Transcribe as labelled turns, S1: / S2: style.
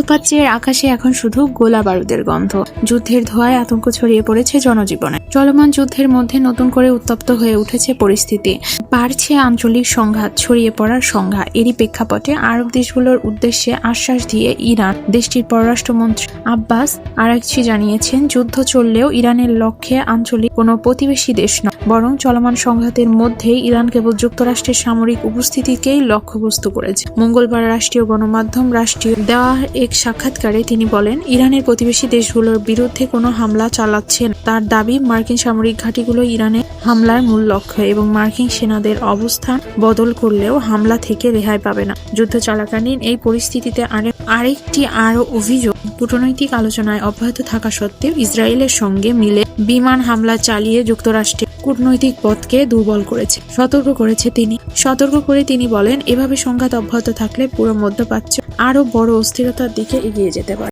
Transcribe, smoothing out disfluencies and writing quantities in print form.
S1: মধ্যপ্রাচ্যের আকাশে এখন শুধু গোলা বারুদের গন্ধ। যুদ্ধের ধোঁয়ায় আতঙ্ক ছড়িয়ে পড়েছে জনজীবনে। চলমান যুদ্ধের মধ্যে নতুন করে উত্তপ্ত হয়ে উঠেছে পরিস্থিতি। বাড়ছে আঞ্চলিক সংঘাত, ছড়িয়ে পড়ার সংখ্যা। এরই প্রেক্ষাপটে আরব দেশগুলোর উদ্দেশ্যে আশ্বাস দিয়ে ইরান দেশটির পররাষ্ট্রমন্ত্রী আব্বাস আরাগচি জানিয়েছেন, যুদ্ধ চললেও ইরানের লক্ষ্যে আঞ্চলিক কোনো প্রতিবেশী দেশ নয়, বরং চলমান সংঘাতের মধ্যেই ইরান কেবল যুক্তরাষ্ট্রের সামরিক উপস্থিতিকেই লক্ষ্যবস্তু করেছে। মঙ্গলবার রাষ্ট্রীয় গণমাধ্যম রাষ্ট্রীয় দেওয়া এক সাক্ষাৎকারে তিনি বলেন, ইরানের প্রতিবেশী দেশগুলোর বিরুদ্ধে কোনো হামলা চালাচ্ছে না। তার দাবি, মার্কিন সামরিক ঘাঁটিগুলো ইরানের হামলার মূল লক্ষ্য এবং মার্কিন সেনাদের অবস্থান বদল করলেও হামলা থেকে রেহাই পাবে না। যুদ্ধ চলাকালীন এই পরিস্থিতিতে আরেকটি অভিযোগ, কূটনৈতিক আলোচনায় অব্যাহত থাকা সত্ত্বেও ইসরায়েলের সঙ্গে মিলে বিমান হামলা চালিয়ে যুক্তরাষ্ট্রের কূটনৈতিক পথকে দুর্বল করেছে। সতর্ক করে তিনি বলেন, এভাবে সংঘাত অব্যাহত থাকলে পুরো মধ্যপ্রাচ্য আরো বড় অস্থিরতার দিকে এগিয়ে যেতে পারে।